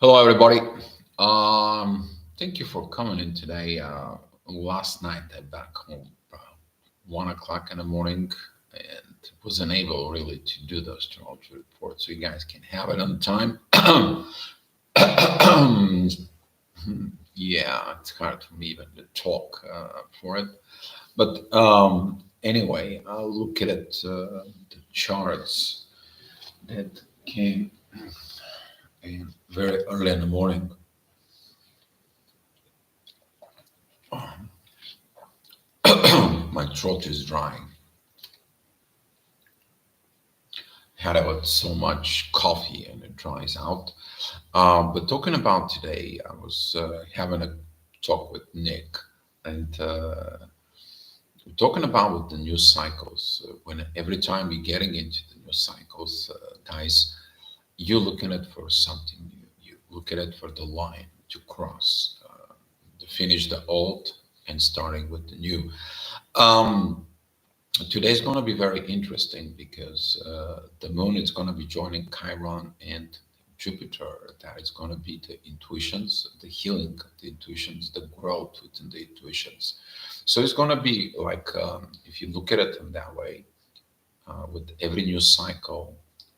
Hello, everybody. Thank you for coming in today. Last night I back home 1 o'clock in the morning and wasn't able really to do the astrology report, so you guys can have it on time. Yeah, it's hard for me even to talk for it, but anyway, I'll look at it, the charts that came in very early in the morning. My throat is drying. Had about so much coffee and it dries out. But talking about today, I was having a talk with Nick and talking about with the new cycles. When every time you're getting into the new cycles, guys, you're looking at for something new. You look at it for the line to cross, to finish the old and starting with the new. Um, Today's going to be very interesting because the moon is going to be joining Chiron and Jupiter. That is going to be the intuitions, the healing of the intuitions, the growth within the intuitions. So it's going to be like, if you look at it in that way, with every new cycle,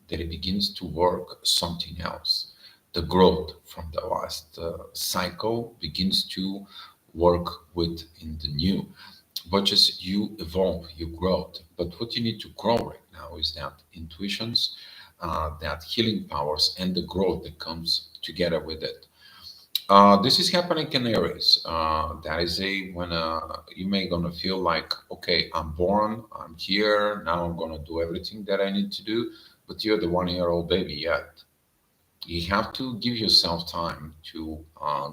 that it begins to work something else. The growth from the last cycle begins to work within the new, but just you evolve, you grow. But what you need to grow right now is that intuitions, that healing powers, and the growth that comes together with it. This is happening in Aries. That is a when you may gonna feel like, okay, I'm born, I'm here, now I'm gonna do everything that I need to do, but you're the 1 year old baby yet. You have to give yourself time to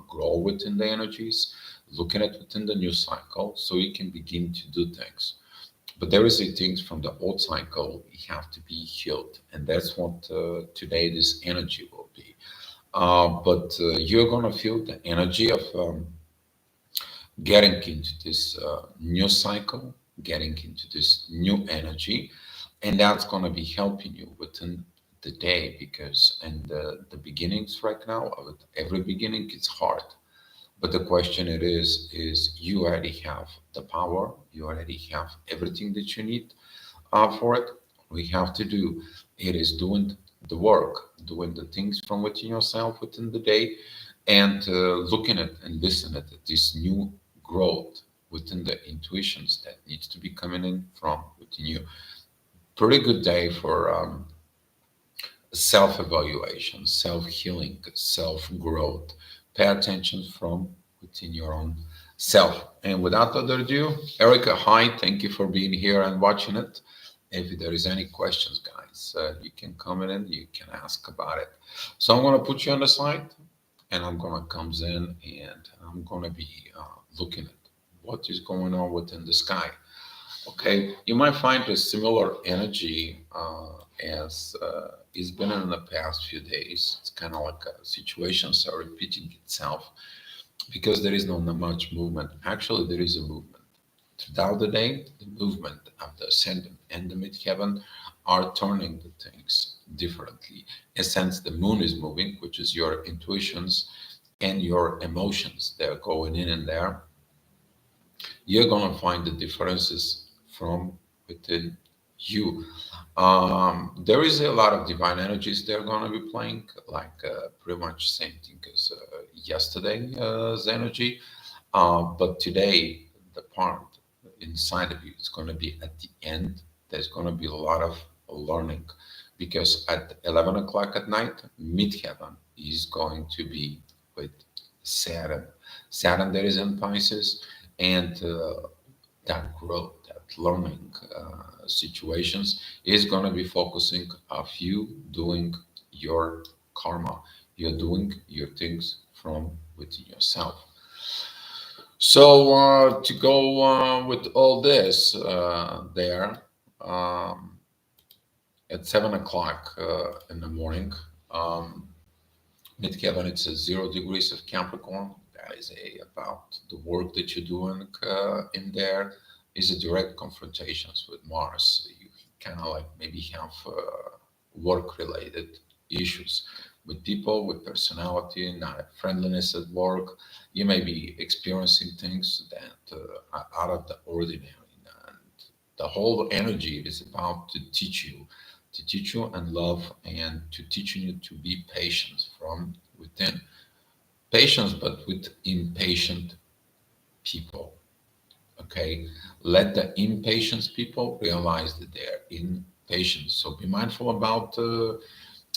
grow within the energies, looking at within the new cycle, so you can begin to do things. But there is a things from the old cycle you have to be healed, and that's what today this energy will be. But you're gonna feel the energy of getting into this new cycle, getting into this new energy, and that's going to be helping you within the day because in the beginnings right now, with every beginning, it's hard. But the question it is you already have the power, you already have everything that you need for it. We have to do it is doing the work, doing the things from within yourself within the day, and looking at and listening at this new growth within the intuitions that needs to be coming in from within you. Pretty good day for self-evaluation, self-healing, self-growth. Pay attention from within your own self. And without other ado, Erica, hi, thank you for being here and watching it. If there is any questions, guys, you can comment in, you can ask about it. So I'm going to put you on the side and I'm going to comes in and I'm going to be looking at what is going on within the sky. Okay, you might find a similar energy as it's been in the past few days. It's kind of like situations are repeating itself because there is no much movement. Actually, there is a movement. Throughout the day, the movement of the ascendant and the midheaven are turning the things differently. In a sense, the moon is moving, which is your intuitions and your emotions. They're going in and there. You're going to find the differences from within you. There is a lot of divine energies they're going to be playing, like pretty much same thing as yesterday's energy. But today, the part inside of you is going to be at the end. There's going to be a lot of learning because at 11 o'clock at night, midheaven is going to be with Saturn. Saturn there is in Pisces, and that growth, that learning situations is going to be focusing of you doing your karma. You're doing your things from within yourself. So to go with all this there at 7 o'clock in the morning, um, midheaven it's a 0 degrees of Capricorn. That is about the work that you're doing in there is a direct confrontations with Mars. You kind of like maybe have work related issues. with people, with personality, not friendliness at work. You may be experiencing things that are out of the ordinary. And the whole energy is about to teach you and love, and to teaching you to be patient from within. Patience, but with impatient people. Okay, let the impatient people realize that they're impatient. So be mindful about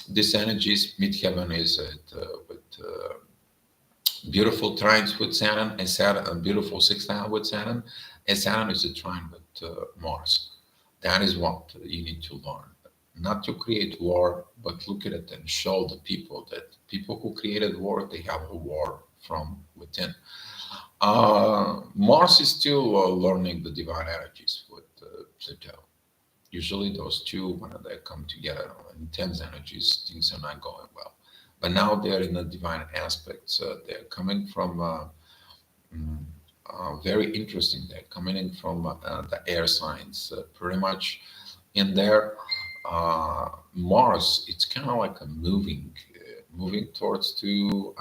this energies. Midheaven is with beautiful trines with Saturn, and Saturn, a beautiful sextile with Saturn, and Saturn is a trine with Mars. That is what you need to learn. Not to create war, but look at it and show the people that people who created war, they have a war from within. Mars is still learning the divine energies with Pluto. Usually, those two, when they come together, intense energies, things are not going well. But now they're in the divine aspects. They're coming from mm, very interesting. They're coming in from the air signs, pretty much in there. Mars, it's kind of like a moving towards to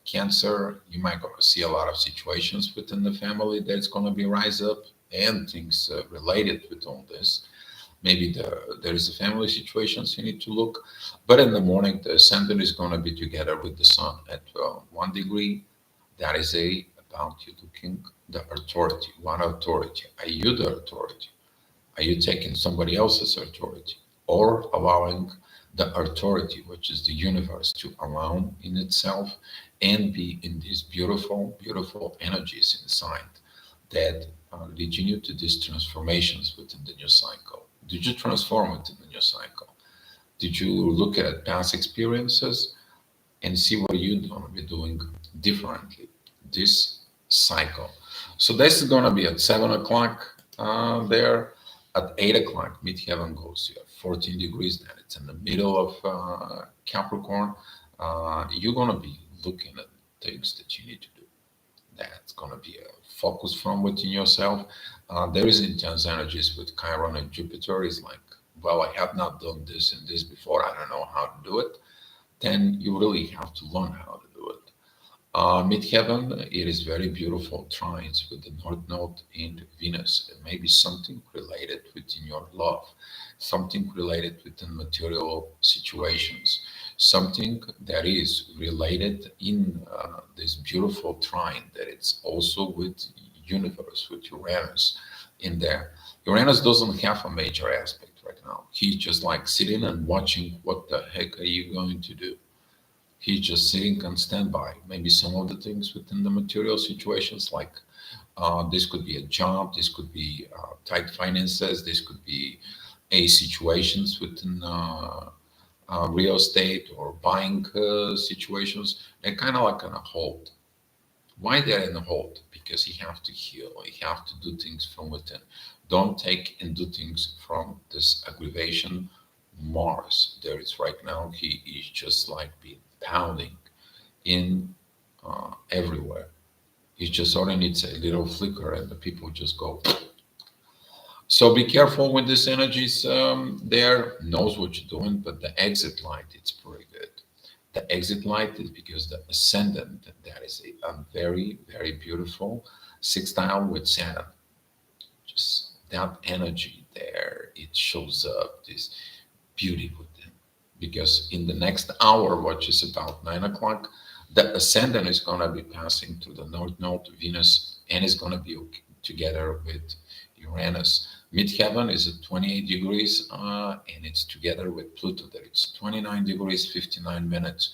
Cancer. You might go see a lot of situations within the family that's going to be rise up, and things related with all this. Maybe there is a family situations you need to look, but in the morning the ascendant is going to be together with the sun at 1 degree. That is a about you looking the authority. What authority? Are you the authority? Are you taking somebody else's authority, or allowing the authority, which is the universe, to allow in itself and be in these beautiful, beautiful energies inside that are leading you to these transformations within the new cycle? Did you transform within the new cycle? Did you look at past experiences and see what you're going to be doing differently this cycle? So this is going to be at 7 o'clock there. At 8 o'clock, midheaven goes to 14 degrees. Then it's in the middle of Capricorn. You're going to be looking at things that you need to do. That's going to be a focus from within yourself. There is intense energies with Chiron and Jupiter. Is like, well, I have not done this and this before. I don't know how to do it. Then you really have to learn how to do it. Midheaven, it is very beautiful trines with the North Node and Venus. It may be something related within your love, something related within material situations, something that is related in this beautiful trine that it's also with universe, with Uranus in there. Uranus doesn't have a major aspect right now. He's just like sitting and watching what the heck are you going to do. He's just sitting on standby. Maybe some of the things within the material situations, like this could be a job, this could be tight finances, this could be a situations within real estate or buying situations. They're kind of like on a hold. Why they're in a hold? Because you have to heal. You have to do things from within. Don't take and do things from this aggravation. Mars, there is right now. He is just like being pounding in everywhere. He just only needs a little flicker, and the people just go. So be careful with this energies. There knows what you're doing, but the exit light, it's pretty good. The exit light is because the ascendant, that is a very, very beautiful sextile with Saturn. Just that energy there, it shows up this beauty within. Because in the next hour, which is about 9 o'clock, the ascendant is going to be passing to the North Node, Venus, and is going to be together with Uranus. Midheaven is at 28 degrees, and it's together with Pluto. That it's 29 degrees, 59 minutes.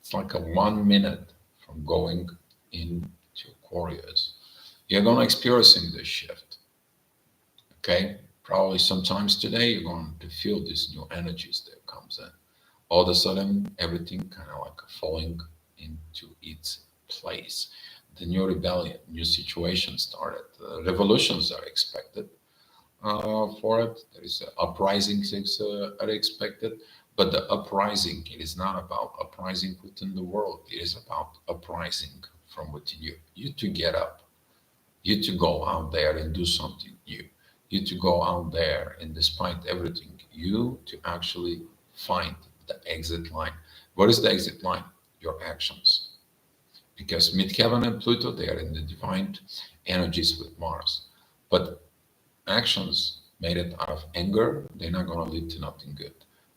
It's like a 1 minute from going into Aquarius. You're going to experiencing this shift. Okay, probably sometimes today you're going to feel these new energies that comes in. All of a sudden, everything kind of like falling into its place. The new rebellion, new situation started. Revolutions are expected for it. There is uprisings are expected, but the uprising, it is not about uprising within the world. It is about uprising from within you. You to get up, you to go out there and do something new, you to go out there and despite everything, you to actually find the exit line, What is the exit line? Your actions. Because Midheaven and Pluto, they are in the divine energies with Mars. But actions made it out of anger, they're not going to lead to nothing good.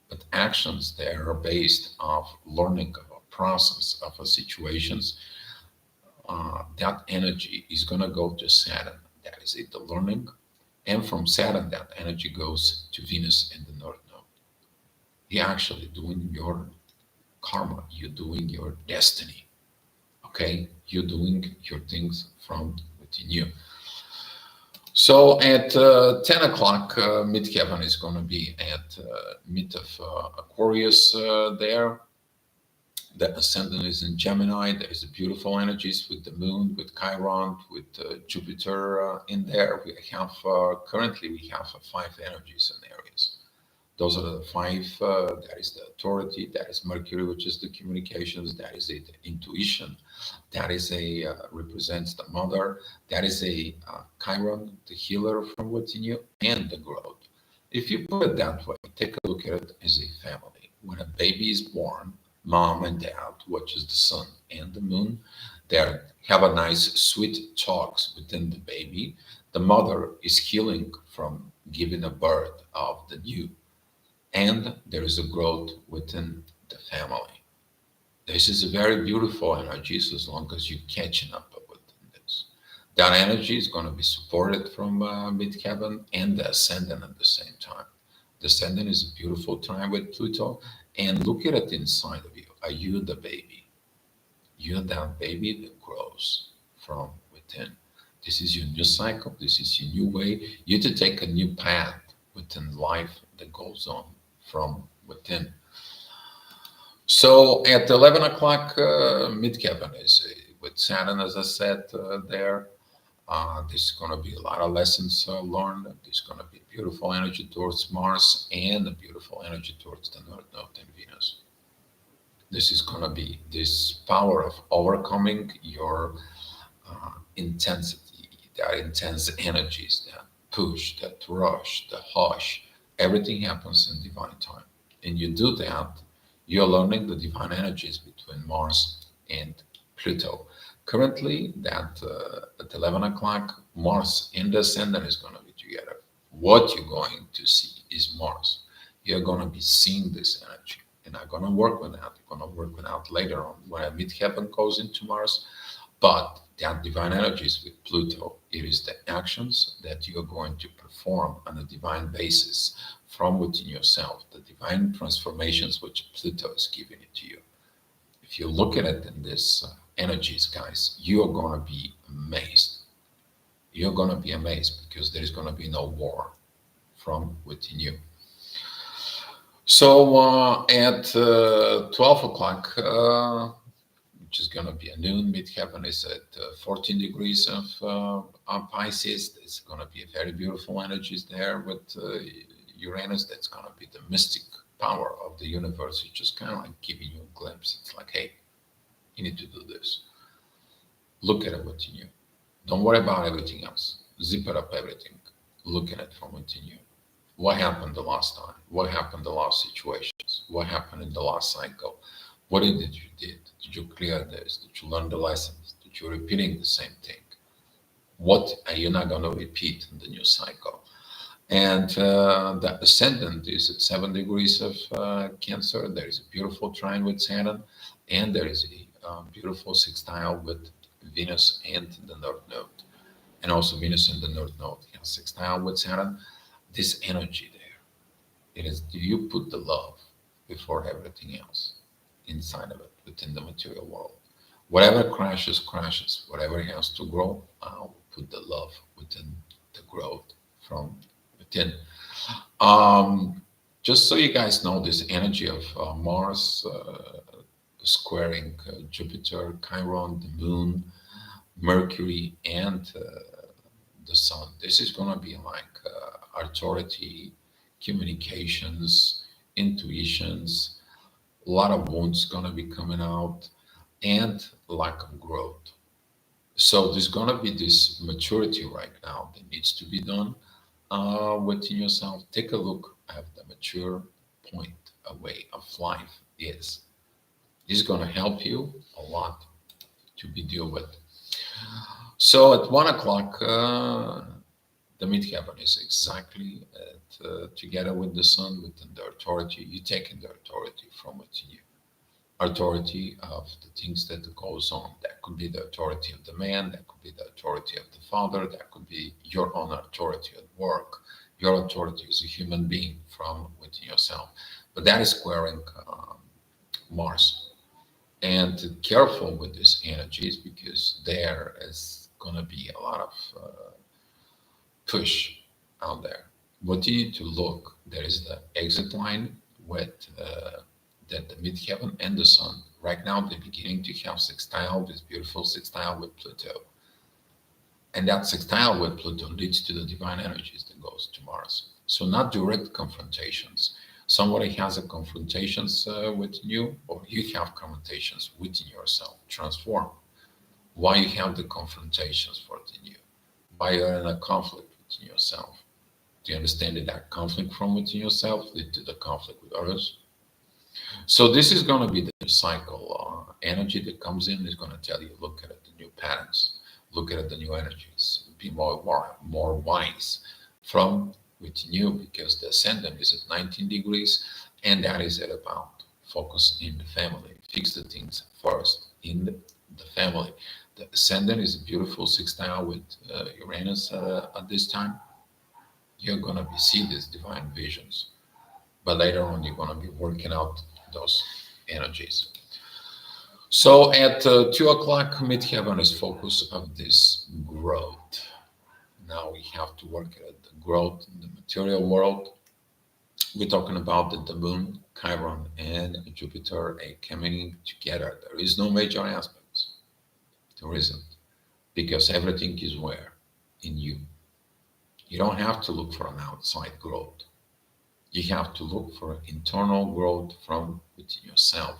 But actions, they are based off learning of a process of a situations. That energy is going to go to Saturn. That is it, the learning. And from Saturn, that energy goes to Venus in the North Node. You're actually doing your karma. You're doing your destiny. Okay? You're doing your things from within you. So at 10 o'clock, Midheaven is going to be at mid of Aquarius there. The ascendant is in Gemini. There's beautiful energies with the moon, with Chiron, with Jupiter in there. We have currently we have five energies in areas. Those are the five. That is the authority. That is Mercury, which is the communications. That is the intuition. That is a represents the mother. That is a Chiron, the healer from within you, and the growth. If you put it that way, take a look at it as a family. When a baby is born, mom and dad, which is the sun and the moon, they have a nice sweet talks within the baby. The mother is healing from giving a birth of the new, and there is a growth within the family. This is a very beautiful energy, so as long as you're catching up with this. That energy is going to be supported from midheaven and the ascendant at the same time. The ascendant is a beautiful time with Pluto, and look at it inside of you. Are you the baby? You're that baby that grows from within. This is your new cycle. This is your new way. You to take a new path within life that goes on from within. So at 11 o'clock, midheaven is with Saturn, as I said there. There's going to be a lot of lessons learned. There's going to be beautiful energy towards Mars and a beautiful energy towards the North Node and Venus. This is going to be this power of overcoming your intensity, that intense energies, that push, that rush, the hush. Everything happens in divine time. And you do that, you're learning the divine energies between Mars and Pluto. Currently, that at 11 o'clock, Mars and the ascendant is going to be together. What you're going to see is Mars. You're going to be seeing this energy. And I'm going to work with that. I'm going to work with that later on when I midheaven goes into Mars. But that divine energies with Pluto, it is the actions that you are going to perform on a divine basis from within yourself, the divine transformations which Pluto is giving it to you. If you look at it in this energies, guys, you are going to be amazed. You're going to be amazed because there is going to be no war from within you. So at 12 o'clock, which is going to be a noon, midheaven is at 14 degrees of Pisces. It's going to be a very beautiful energies there with Uranus. That's going to be the mystic power of the universe. It's just kind of like giving you a glimpse. It's like, hey, you need to do this. Look at it within you. Don't worry about everything else. Zip it up everything. Look at it from within you. What happened the last time? What happened the last situations? What happened in the last cycle? What did you did? Did you clear this? Did you learn the lessons? Did you repeating the same thing? What are you not going to repeat in the new cycle? And the ascendant is at 7 degrees of Cancer. There is a beautiful trine with Saturn, and there is a beautiful sextile with Venus and the North Node. And also Venus and the North Node has sextile with Saturn. This energy there, it is, do you put the love before everything else inside of it, within the material world? Whatever crashes, crashes. Whatever has to grow, I'll put the love within the growth from within. Um, just so you guys know, this energy of Mars squaring Jupiter, Chiron, the Moon, Mercury, and the Sun. This is going to be like authority, communications, intuitions. A lot of wounds going to be coming out, and lack of growth. So there's going to be this maturity right now that needs to be done within yourself. Take a look at the mature point, a way of life is. This is going to help you a lot to be deal with. So at 1 o'clock, the midheaven is exactly together with the sun, within the authority. You taking the authority from within you. Authority of the things that goes on. That could be the authority of the man, that could be the authority of the father, that could be your own authority at work. Your authority as a human being from within yourself. But that is squaring Mars. And careful with these energies because there is going to be a lot of push out there. What you need to look, there is the exit line with that the midheaven and the sun. Right now, they're beginning to have sextile, this beautiful sextile with Pluto. And that sextile with Pluto leads to the divine energies that goes to Mars. So not direct confrontations. Somebody has a confrontations with you, or you have confrontations within yourself. Transform. Why you have the confrontations within you? Why you're in a conflict within yourself? Do you understand that that conflict from within yourself lead to the conflict with others? So this is going to be the cycle. Energy that comes in is going to tell you, look at the new patterns, look at the new energies, be more wise from within you because the ascendant is at 19 degrees and that is at about focus in the family. Fix the things first in the family. The ascendant is a beautiful sextile with Uranus at this time. You're going to be see these divine visions, but later on you're going to be working out those energies. So at 2 o'clock, midheaven is focus of this growth. Now we have to work at the growth in the material world. We're talking about the moon, Chiron, and Jupiter are coming together. There is no major aspects. There isn't, because everything is where? In you. You don't have to look for an outside growth. You have to look for internal growth from within yourself.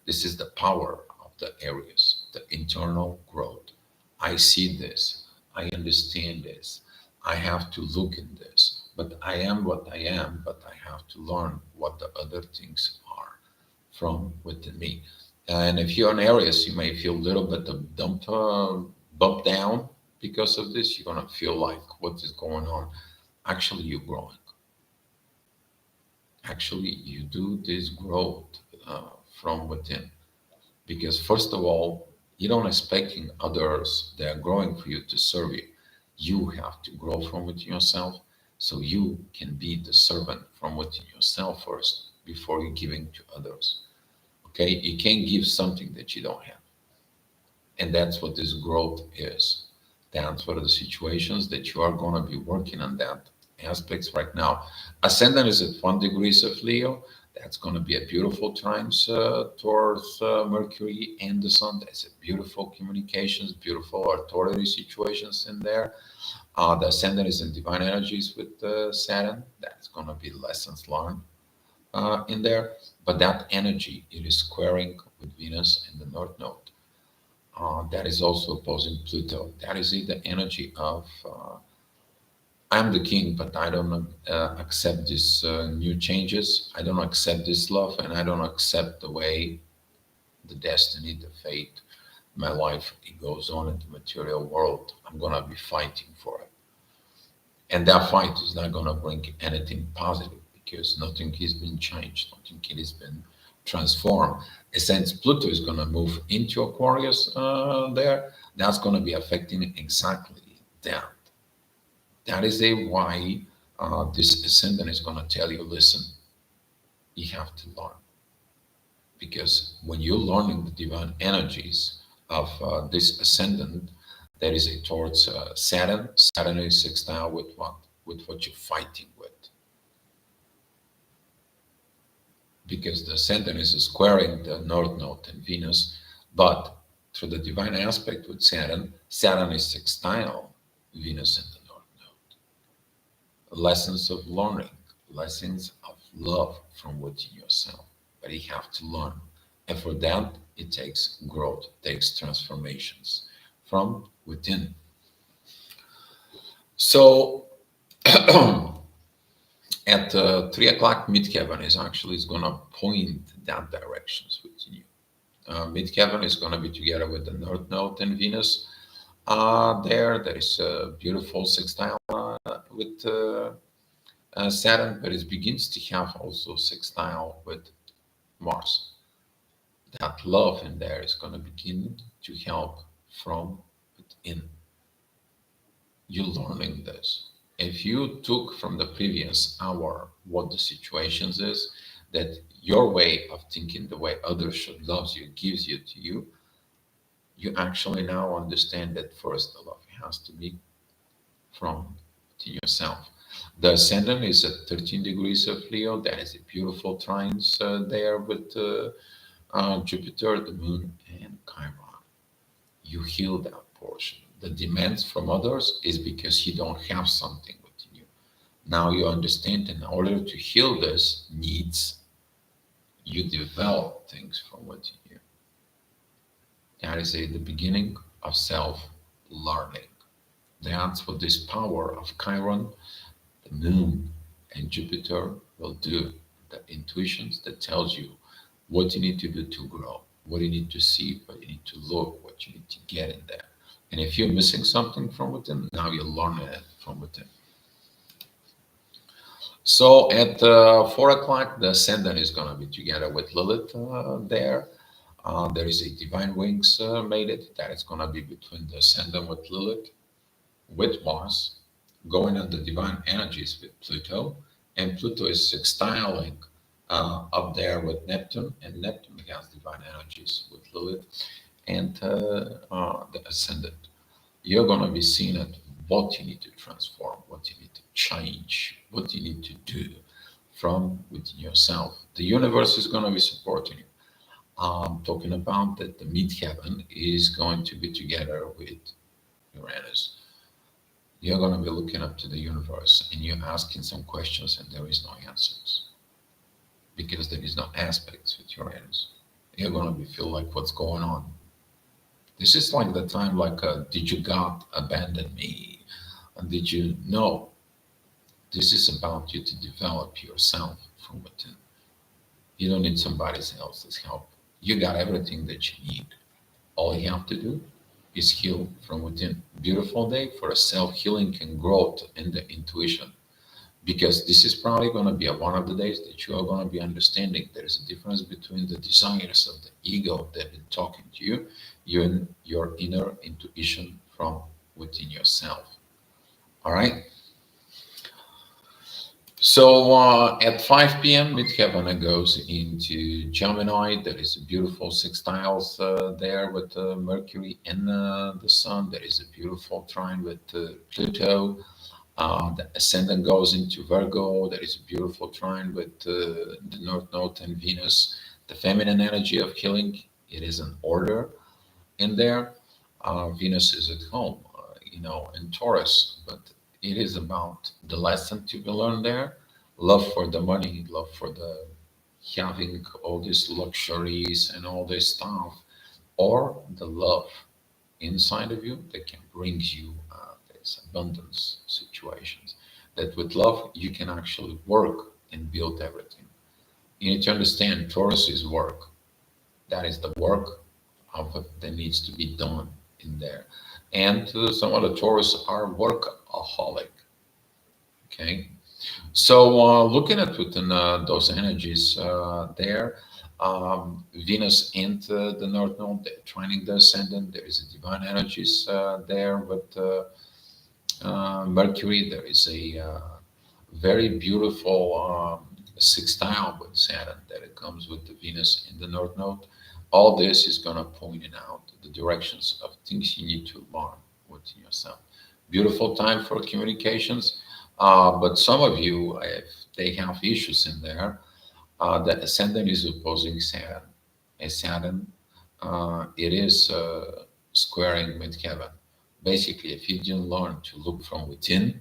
This is the power of the areas, the internal growth. I see this. I understand this. I have to look in this. But I am what I am, but I have to learn what the other things are from within me. And if you're in areas, you may feel a little bit of bump down because of this. You're going to feel like, what is going on? Actually, you're growing. Actually, you do this growth from within. Because first of all, you don't expecting others that are growing for you to serve you. You have to grow from within yourself so you can be the servant from within yourself first before you giving to others. Okay, you can't give something that you don't have. And that's what this growth is. That's what are the situations that you are going to be working on that aspects right now. Ascendant is at 1 degrees of Leo. That's going to be a beautiful times towards Mercury and the Sun. That's a beautiful communications, beautiful authority situations in there. The ascendant is in divine energies with Saturn. That's going to be lessons learned in there. But that energy, it is squaring with Venus in the North Node. That is also opposing Pluto. That is the energy of I'm the king, but I don't accept these new changes. I don't accept this love, and I don't accept the way, the destiny, the fate, my life it goes on in the material world. I'm gonna be fighting for it, and that fight is not gonna bring anything positive because nothing has been changed, nothing has been transformed. And since Pluto is gonna move into Aquarius there, that's gonna be affecting exactly that. That is a why this ascendant is going to tell you, listen, you have to learn. Because when you're learning the divine energies of this ascendant, there is a towards Saturn. Saturn is sextile with what? With what you're fighting with. Because the ascendant is squaring the North Node and Venus, but through the divine aspect with Saturn, Saturn is sextile Venus in the North Node. Lessons of learning, lessons of love from within yourself. But you have to learn. And for that, it takes growth, it takes transformations from within. So at 3 o'clock, midheaven is actually is going to point that directions within you. Midheaven is going to be together with the North Node and Venus. There is a beautiful sextile with Saturn, but it begins to have also sextile with Mars. That love in there is going to begin to help from within. You learning this. If you took from the previous hour what the situations is, that your way of thinking, the way others should love you, gives you to you, you actually now understand that first the love has to be from to yourself. The ascendant is at 13 degrees of Leo. That is a beautiful trines there with Jupiter, the moon, and Chiron. You heal that portion. The demands from others is because you don't have something within you. Now you understand, in order to heal this needs, you develop things from within you. That is the beginning of self learning. That's what this power of Chiron, the moon, and Jupiter will do. The intuitions that tells you what you need to do to grow, what you need to see, what you need to look, what you need to get in there. And if you're missing something from within, now you're learning it from within. So at 4 o'clock, the ascendant is going to be together with Lilith there. There is a divine wings made it that is going to be between the ascendant with Lilith, with Mars, going on the divine energies with Pluto, and Pluto is sextiling up there with Neptune, and Neptune has divine energies with Lilith and the ascendant. You're going to be seeing at what you need to transform, what you need to change, what you need to do from within yourself. The universe is going to be supporting you. I'm talking about that the midheaven is going to be together with Uranus. You're going to be looking up to the universe and you're asking some questions and there is no answers because there is no aspects with Uranus. You're going to be feel like what's going on. This is like the time like, did you God abandon me? And did you know? This is about you to develop yourself from within. You don't need somebody else's help. You got everything that you need. All you have to do is heal from within. Beautiful day for a self-healing and growth in the intuition. Because this is probably going to be one of the days that you are going to be understanding there is a difference between the desires of the ego that is talking to you, and your inner intuition from within yourself. All right. So at 5 p.m., Midheaven goes into Gemini. There is a beautiful sextiles there with Mercury and the Sun. There is a beautiful trine with Pluto. The ascendant goes into Virgo. There is a beautiful trine with the North Node and Venus. The feminine energy of healing, it is an order in there. Venus is at home, in Taurus, but it is about the lesson to be learned there. Love for the money, love for the having all these luxuries and all this stuff, or the love inside of you that can bring you this abundance situations. That with love you can actually work and build everything. You need to understand Taurus is work. That is the work of what that needs to be done in there. And some of the Taurus are workaholic. Okay, so looking at within those energies there, Venus and the North Node, they're trining the ascendant. There is a divine energies there with Mercury. There is a very beautiful sextile with Saturn that it comes with the Venus in the North Node. All this is going to point out the directions of things you need to learn within yourself. Beautiful time for communications, but some of you, if they have issues in there, the ascendant is opposing Saturn. And Saturn, it is squaring midheaven. Basically, if you didn't learn to look from within,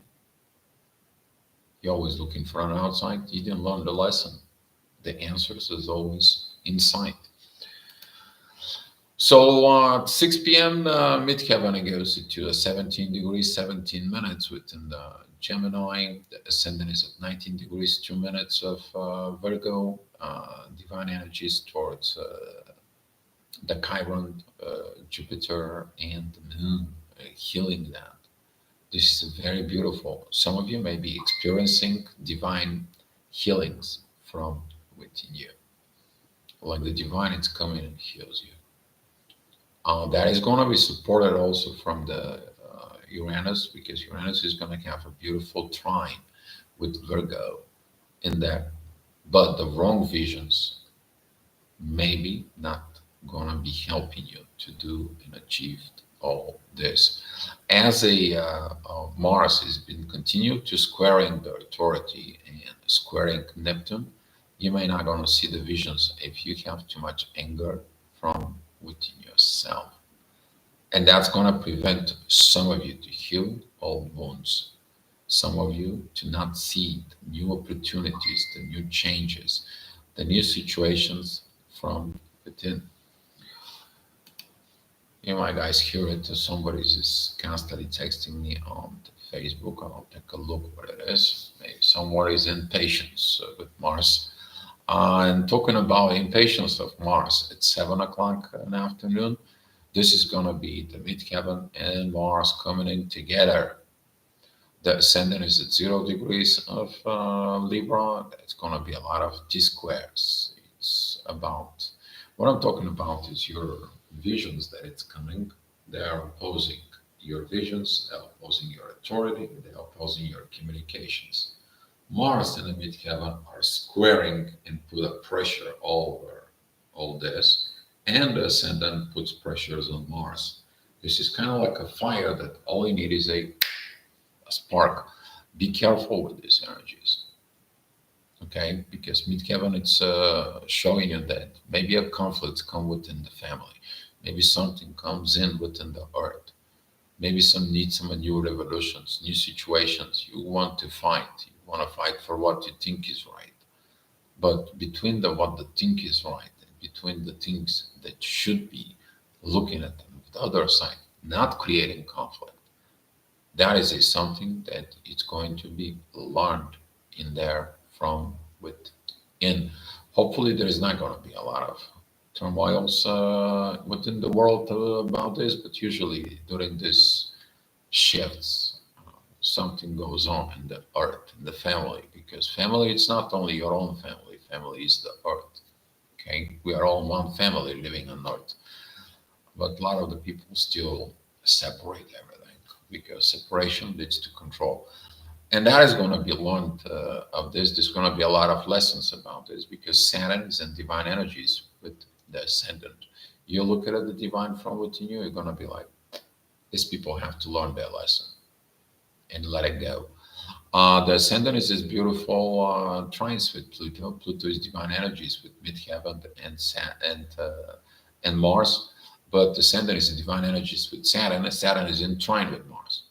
you're always looking for an outside. You didn't learn the lesson. The answers is always inside. So 6 p.m. Midheaven goes into 17 degrees, 17 minutes within the Gemini. The ascendant is at 19 degrees, 2 minutes of Virgo. Divine energies towards the Chiron, Jupiter, and the Moon, healing that. This is very beautiful. Some of you may be experiencing divine healings from within you. Like the divine is coming and heals you. That is going to be supported also from the Uranus, because Uranus is going to have a beautiful trine with Virgo in there. But the wrong visions maybe not gonna be helping you to do and achieve all this. As Mars has been continued to squaring the authority and squaring Neptune, you may not gonna see the visions if you have too much anger from within yourself, and that's gonna prevent some of you to heal old wounds. Some of you to not see the new opportunities, the new changes, the new situations from within. You might guys hear it. Somebody's is constantly texting me on Facebook. I'll take a look what it is. Maybe somewhere is impatience with Mars. And talking about impatience of Mars at 7 o'clock in the afternoon, this is going to be the midheaven and Mars coming in together. The ascendant is at 0 degrees of Libra. It's going to be a lot of T squares. It's about what I'm talking about is your visions that it's coming. They are opposing your visions, they're opposing your authority, they're opposing your communications. Mars and the midheaven are squaring and put a pressure over all this, and the ascendant puts pressures on Mars. This is kind of like a fire that all you need is a spark. Be careful with these energies, okay? Because midheaven, it's showing you that maybe a conflict come within the family, maybe something comes in within the earth, maybe some new revolutions, new situations. You want to fight. You want to fight for what you think is right, but between the what the think is right and between the things that should be looking at them, the other side, not creating conflict, that is a something that it's going to be learned in there from within. Hopefully, there is not going to be a lot of turmoils within the world about this, but usually during these shifts, something goes on in the earth, in the family, because family, it's not only your own family, family is the earth. Okay, we are all one family living on earth, but a lot of the people still separate everything because separation leads to control, and that is going to be learned of this. There's going to be a lot of lessons about this because Saturn is in divine energies with the ascendant. You look at the divine from within you, you're going to be like, these people have to learn their lesson and let it go. The ascendant is this beautiful trines with Pluto. Pluto is divine energies with midheaven and Mars, but the ascendant is in divine energies with Saturn. And Saturn is in trine with Mars.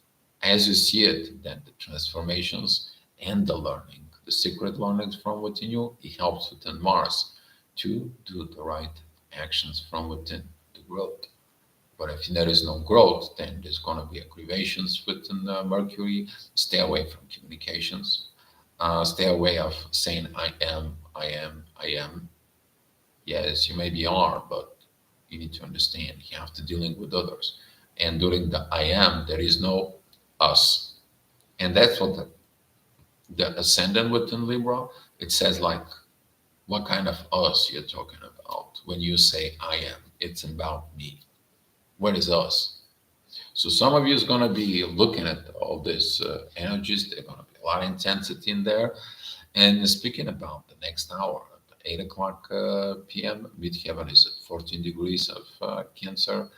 As you see it, then the transformations and the learning, the secret learnings from within you, it helps within Mars to do the right actions from within the growth. But if there is no growth, then there's going to be aggravations within Mercury. Stay away from communications. Stay away of saying I am, I am, I am. Yes, you maybe are, but you need to understand you have to dealing with others. And during the I am, there is no us. And that's what the ascendant within Libra, it says like what kind of us you're talking about when you say I am. It's about me. What is us? So some of you is going to be looking at all these energies. There's going to be a lot of intensity in there. And speaking about the next hour, at 8 o'clock p.m., midheaven is at 14 degrees of Cancer.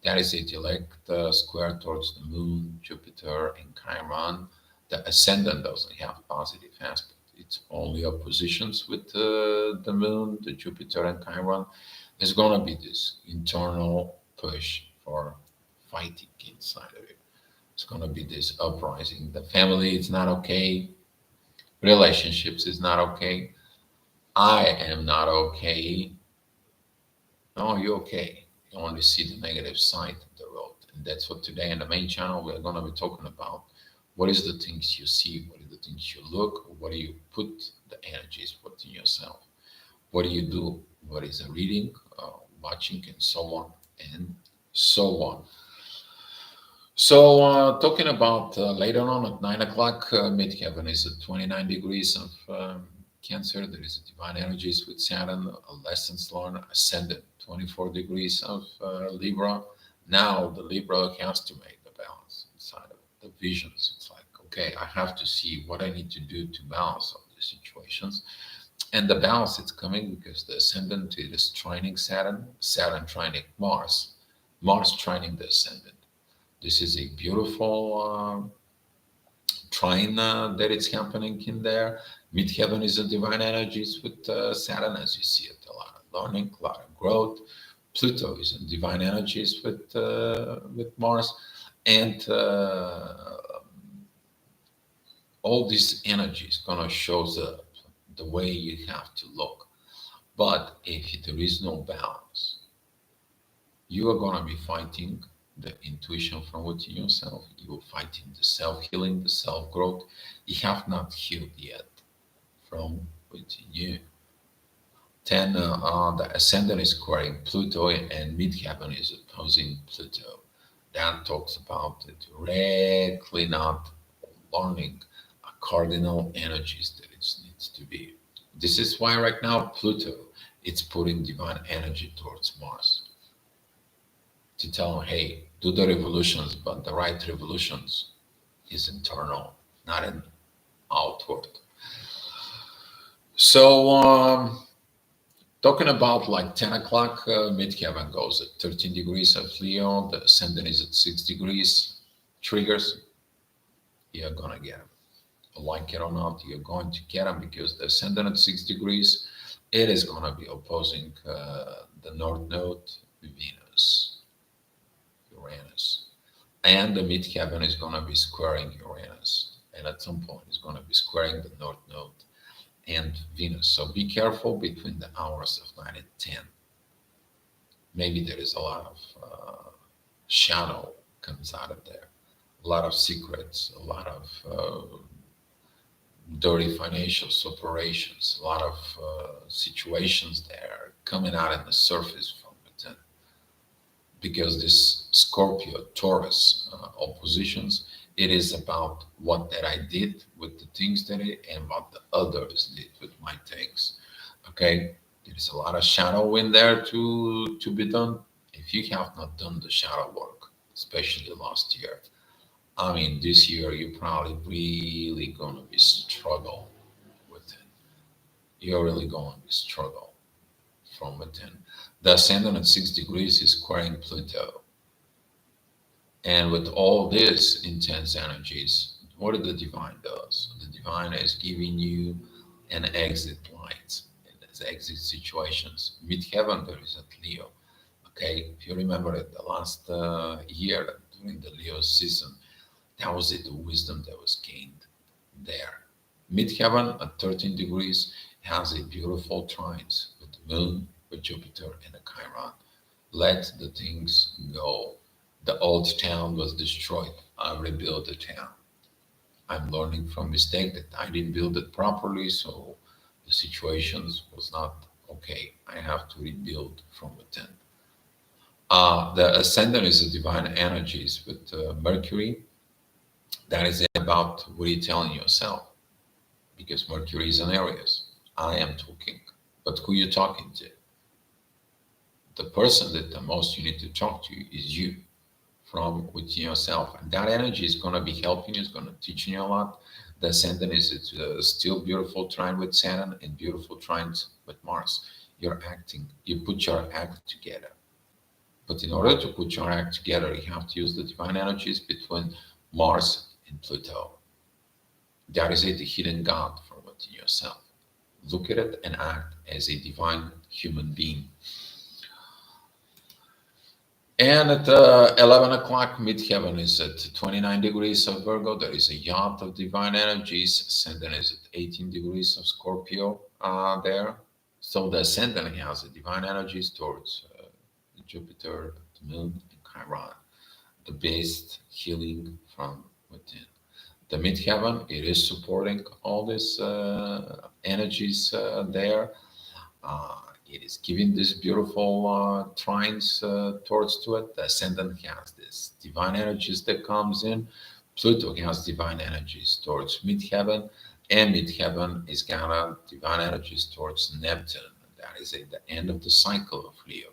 That is a direct square towards the Moon, Jupiter, and Chiron. The ascendant doesn't have positive aspect. It's only oppositions with the Moon, the Jupiter, and Chiron. There's going to be this internal push for fighting inside of it. It's going to be this uprising. The family is not okay. Relationships is not okay. I am not okay. No, you're okay. You only see the negative side of the road. And that's what today in the main channel we're going to be talking about. What is the things you see? What are the things you look? What do you put the energies within yourself? What do you do? What is a reading? watching, and so on and so on. So, talking about later on at 9 o'clock, midheaven is at 29 degrees of Cancer. There is a divine energies with Saturn, lessons learned, ascendant 24 degrees of Libra. Now, the Libra has to make the balance inside of the visions. It's like, okay, I have to see what I need to do to balance all these situations. And the balance is coming because the ascendant it is trining Saturn, Saturn trining Mars, Mars trining the ascendant. This is a beautiful trine that is happening in there. Midheaven is a divine energies with Saturn, as you see it, a lot of learning, a lot of growth. Pluto is in divine energies with Mars, and all these energies gonna shows up the way you have to look. But if there is no balance, you are going to be fighting the intuition from within yourself. You are fighting the self healing, the self growth. You have not healed yet from within you. Then the ascendant is squaring Pluto and midheaven is opposing Pluto. That talks about directly not learning cardinal energies that it needs to be. This is why right now Pluto it's putting divine energy towards Mars to tell them, hey, do the revolutions, but the right revolutions is internal, not in outward. So, talking about like 10 o'clock, midheaven goes at 13 degrees of Leo, the ascendant is at 6 degrees. Triggers, you're gonna get them. Like it or not, you're going to get them because the ascendant at 6 degrees, it is gonna be opposing the North Node, Venus, Uranus. And the midheaven is going to be squaring Uranus. And at some point, it's going to be squaring the North Node and Venus. So be careful between the hours of 9 and 10. Maybe there is a lot of shadow comes out of there, a lot of secrets, a lot of dirty financial operations, a lot of situations there coming out in the surface from within because this Scorpio Taurus oppositions, it is about what that I did with the things that I and what the others did with my things. Okay, there is a lot of shadow in there to be done. If you have not done the shadow work, especially last year, I mean this year you're probably really gonna be struggle with it. You're really going to be struggle from within. The ascendant at 6 degrees is squaring Pluto. And with all these intense energies, what the divine does? The divine is giving you an exit light in these exit situations. Mid-heaven, there is at Leo. Okay, if you remember it, the last year during the Leo season, that was it, the wisdom that was gained there. Mid-heaven at 13 degrees has a beautiful trines with the moon, with Jupiter, and the Chiron. Let the things go. The old town was destroyed. I rebuilt the town. I'm learning from mistake that I didn't build it properly, so the situations was not okay. I have to rebuild from within. The ascendant is the divine energies with Mercury. That is about what you're telling yourself, because Mercury is in Aries. I am talking, but who you talking to? The person that the most you need to talk to is you from within yourself. And that energy is going to be helping you, it's going to teach you a lot. The ascendant is it's still beautiful trine with Saturn and beautiful trines with Mars. You're acting, you put your act together. But in order to put your act together, you have to use the divine energies between Mars and Pluto. That is it, the hidden God from within yourself. Look at it and act as a divine human being. And at 11 o'clock, midheaven is at 29 degrees of Virgo. There is a yacht of divine energies. Ascendant is at 18 degrees of Scorpio there. So the ascendant has the divine energies towards Jupiter, the moon, and Chiron, the best healing from within. The midheaven, it is supporting all these energies there. It is giving this beautiful trines towards to it. The ascendant has this divine energies that comes in. Pluto has divine energies towards midheaven, and midheaven is gonna divine energies towards Neptune. That is at the end of the cycle of Leo.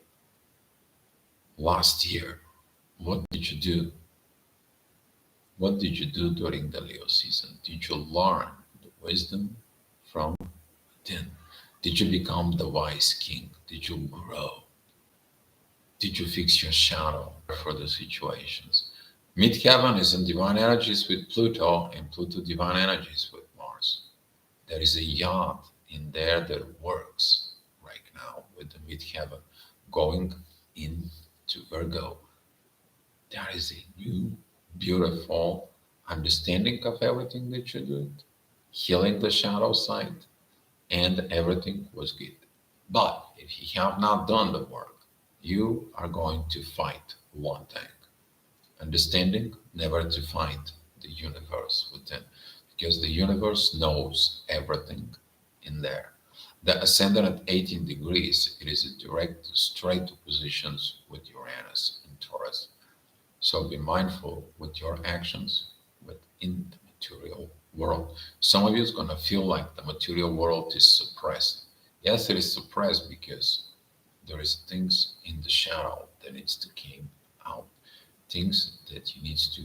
Last year, what did you do? What did you do during the Leo season? Did you learn the wisdom from within? Did you become the wise king? Did you grow? Did you fix your shadow for the situations? Midheaven is in divine energies with Pluto, and Pluto divine energies with Mars. There is a yacht in there that works right now with the midheaven going into Virgo. There is a new, beautiful understanding of everything that you did, healing the shadow side, and everything was good. But if you have not done the work, you are going to fight one thing, understanding never to fight the universe within, because the universe knows everything in there. The ascendant at 18 degrees, it is a direct straight oppositions with Uranus and Taurus. So be mindful with your actions within the material world. Some of you is going to feel like the material world is suppressed. Yes, it is suppressed because there is things in the shadow that needs to come out, things that you needs to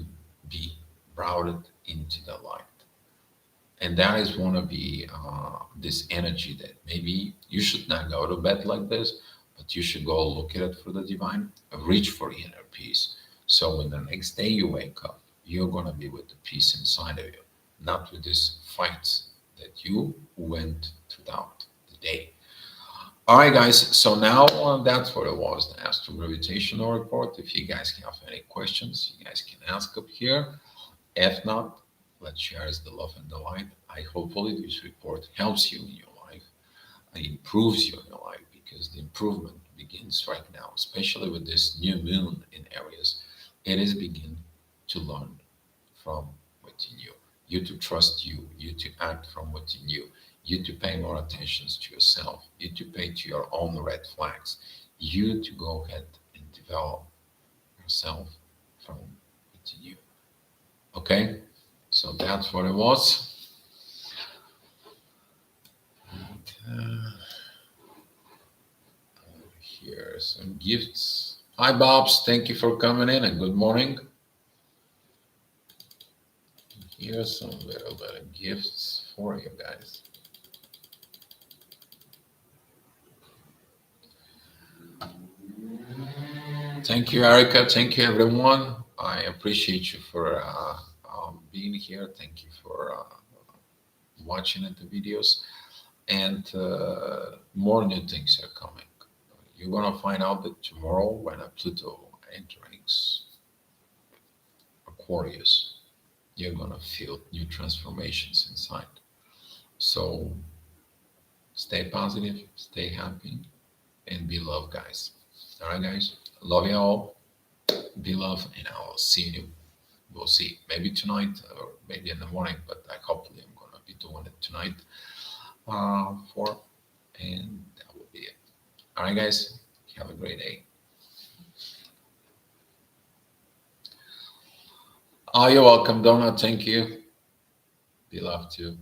be brought into the light. And that is one of the this energy that maybe you should not go to bed like this, but you should go look at it for the divine, reach for inner peace. So when the next day you wake up, you're gonna be with the peace inside of you, not with these fights that you went throughout the day. All right, guys. So now that's what it was, the astro gravitational report. If you guys have any questions, you guys can ask up here. If not, let's share the love and the light. I hopefully this report helps you in your life, and improves you in your life, because the improvement begins right now, especially with this new moon in Aries. It is begin to learn from within you. You to trust you, you to act from within you, you to pay more attention to yourself, you to pay to your own red flags, you to go ahead and develop yourself from within you. Okay? So that's what it was. Uh, Here are some gifts. Hi, Bobs. Thank you for coming in and good morning. Here's some little bit of gifts for you guys. Thank you, Erica. Thank you, everyone. I appreciate you for being here. Thank you for watching the videos. And more new things are coming. You're gonna find out that tomorrow, when a Pluto enters Aquarius, you're gonna feel new transformations inside. So stay positive, stay happy, and be loved, guys. All right, guys. Love you all. Be loved, and I'll see you. We'll see. Maybe tonight or maybe in the morning, but I hopefully I'm gonna be doing it tonight. For and that will be it. All right, guys. Have a great day. Oh, you're welcome, Donna. Thank you. Be loved too.